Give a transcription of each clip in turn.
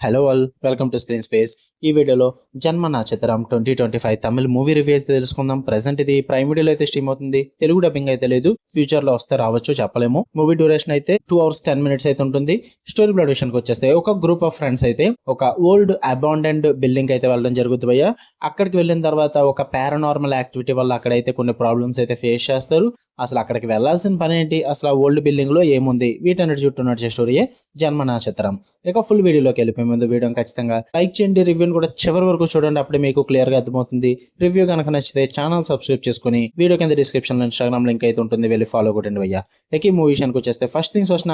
Hello all, welcome to screen space. ఈ వీడియోలో జన్మ నక్షత్రం 2025 తమిళ్ మూవీ రివ్యూ అయితే తెలుసుకుందాం. ప్రెసెంట్ ఇది ప్రైమ్ వీడియోలో అయితే స్ట్రీమ్ అవుతుంది. తెలుగు డబ్బింగ్ అయితే లేదు, ఫ్యూచర్ లో వస్తే రావచ్చు, చెప్పలేము. మూవీ డ్యూరేషన్ అయితే 2 hours 10 minutes అయితే ఉంటుంది. స్టోరీ ప్లాట్ విషయానికి వచ్చేస్తే ఒక గ్రూప్ ఆఫ్ ఫ్రెండ్స్ అయితే ఒక ఓల్డ్ అబాండెండ్ బిల్డింగ్ అయితే వెళ్ళడం జరుగుతుంది భయ్య. అక్కడికి వెళ్ళిన తర్వాత ఒక పారానార్మల్ యాక్టివిటీ వల్ల అక్కడైతే కొన్ని ప్రాబ్లమ్స్ అయితే ఫేస్ చేస్తారు. అసలు అక్కడికి వెళ్లాల్సిన పని ఏంటి, అసలు ఆ ఓల్డ్ బిల్డింగ్ లో ఏముంది, వీటన్నిటి చుట్టూ నడిచే స్టోరీయే జన్మ నక్షత్రం. ఇక ఫుల్ వీడియోలోకి వెళ్ళిపోయి ముందు వీడియోని ఖచ్చితంగా లైక్ చేయండి, రివ్యూని కూడా చివరి వరకు చూడండి, అప్పుడే మీకు క్లియర్ గా అర్థమవుతుంది. రివ్యూ కనుక నచ్చితే ఛానల్ సబ్స్క్రైబ్ చేసుకుని వీడియో కింద డిస్క్రిప్షన్ లో ఇన్స్టాగ్రామ్ లింక్ అయితే ఉంటుంది, వెళ్ళి ఫాలో కొట్టండి భయ్య. ఇక ఈ మూవీ విషయానికి వచ్చేస్తే ఫస్ట్ థింగ్స్ ఫస్ట్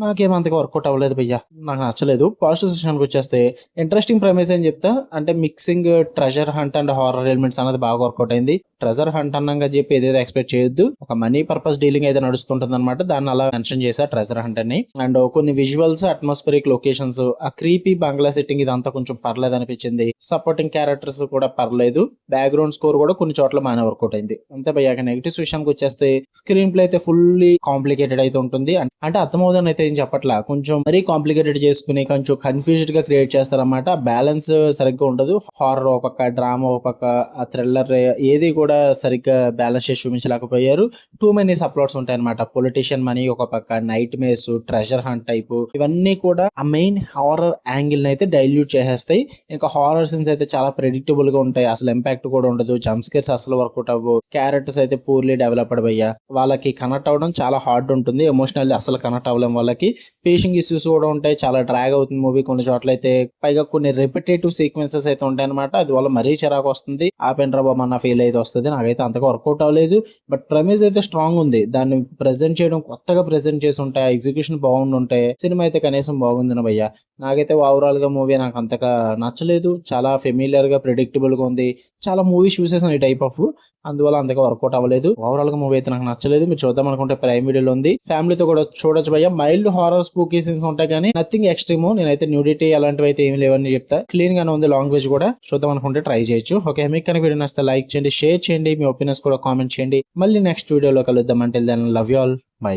నాకేమంతగా వర్కౌట్ అవ్వలేదు భయ్య, నాకు నచ్చలేదు. పాజిటివ్ విషయానికి వచ్చేస్తే ఇంట్రెస్టింగ్ ప్రైమేస్ అని చెప్తా, అంటే mixing treasure hunt and horror elements అనేది బాగా వర్కౌట్ అయింది. ట్రెజర్ హంట్ అన్నంగా చెప్పి ఏదేదో ఎక్స్పెక్ట్ చేయొద్దు, ఒక మనీ పర్పస్ డీలింగ్ అయితే నడుస్తుంటుంది అనమాట, దాన్ని అలా మెన్షన్ చేశా ట్రెజర్ హంట్ అని. అండ్ కొన్ని విజువల్స్, అట్మాస్ఫిరిక్ లొకేషన్స్, ఆ క్రీపీ బంగ్లా సెట్టింగ్ ఇదంతా కొంచెం పర్లేదు అనిపించింది. సపోర్టింగ్ క్యారెక్టర్స్ కూడా పర్లేదు, బ్యాక్గ్రౌండ్ స్కోర్ కూడా కొన్ని చోట్ల బాగానే వర్కౌట్ అయింది. అంతే భయ్యాక నెగిటివ్స్ విషయానికి వచ్చేస్తే స్క్రీన్ ప్లే అయితే ఫుల్లీ కాంప్లికేటెడ్ అయితే ఉంటుంది. అంటే అర్థమవుదని అయితే ఏం చెప్పట్లా, కొంచెం మరీ కాంప్లికేటెడ్ చేసుకుని కొంచెం కన్ఫ్యూజ్డ్ గా క్రియేట్ చేస్తారన్నమాట. బ్యాలెన్స్ సరిగ్గా ఉండదు, హారర్ ఒక పక్క, డ్రామా ఒక పక్క, ఆ థ్రిల్లర్ ఏది కూడా సరిగ్గా బ్యాలెన్స్ చేసి చూపించలేకపోయారు. టూ మెనీ సప్లాట్స్ ఉంటాయి అనమాట. పొలిటీషియన్ మనీ ఒక పక్క, night mace, treasure hunt type, ఇవన్నీ కూడా ఆ మెయిన్ హారర్ యాంగిల్ అయితే డైల్యూట్ చేసేస్తాయి. ఇంకా హారర్ సీన్స్ అయితే చాలా ప్రెడిక్టబుల్ గా ఉంటాయి, అసలు ఇంపాక్ట్ కూడా ఉండదు. జంప్ స్కేర్స్ అసలు వర్కౌట్ అవ్వవు. క్యారెక్టర్స్ అయితే పూర్లీ డెవలప్డ్ అయ్యా, వాళ్ళకి కనెక్ట్ అవ్వడం చాలా హార్డ్ ఉంటుంది. ఎమోషనల్లీ అసలు కనెక్ట్ అవ్వలేం. వాళ్ళకి పేషింగ్ ఇష్యూస్ కూడా ఉంటాయి, చాలా డ్రాగ్ అవుతుంది మూవీ కొన్ని చోట్ల అయితే. పైగా కొన్ని రిపిటేటివ్ సీక్వెన్సెస్ అయితే ఉంటాయి అనమాట, అది వల్ల మరీ చిరాకు వస్తుంది. ఆపేండ్రా బాబు అన్న ఫీల్ అయితే వస్తుంది. నాకైతే అంతగా వర్కౌట్ అవ్వలేదు. బట్ ప్రెమిస్ అయితే స్ట్రాంగ్ ఉంది, దాన్ని ప్రెజెంట్ చేయడం కొత్తగా ప్రెజెంట్ చేసి ఉంటాయి, ఎగ్జిక్యూషన్ బాగుండుంటాయి, సినిమా అయితే కనీసం బాగుంది భయ్య. నాకైతే ఓవరాల్ గా మూవీ నాకు అంతగా నచ్చలేదు. చాలా ఫెమిలియర్ గా, ప్రెడిక్టబుల్ గా ఉంది. చాలా మూవీస్ చూసేసాను ఈ టైప్ ఆఫ్, అందువల్ల అంతగా వర్కౌట్ అవ్వలేదు. ఓవరాల్ గా మూవీ అయితే నాకు నచ్చలేదు. మీరు చూద్దాం అనుకుంటే ప్రైమ్ వీడియోలో ఉంది, ఫ్యామిలీతో కూడా చూడొచ్చు భయ్య. మైల్డ్ హారర్ స్పూకీ సీన్స్ ఉంటాయి కానీ నథింగ్ ఎక్స్ట్రీమ్. నేనైతే న్యూడిటీ అలాంటివి అయితే ఏమి లేవని చెప్తా. క్లీన్ గానే ఉంది, లాంగ్వేజ్ కూడా. చూద్దాం అనుకుంటే ట్రై చేయొచ్చు. ఓకే, మీకు కనుక వీడియో నచ్చితే లైక్ చేయండి, షేర్ చేయండి, మీ ఒపీనియన్స్ కూడా కామెంట్ చేయండి. మళ్ళీ నెక్స్ట్ వీడియోలో కలుద్దాం. అంటే then love you all, by.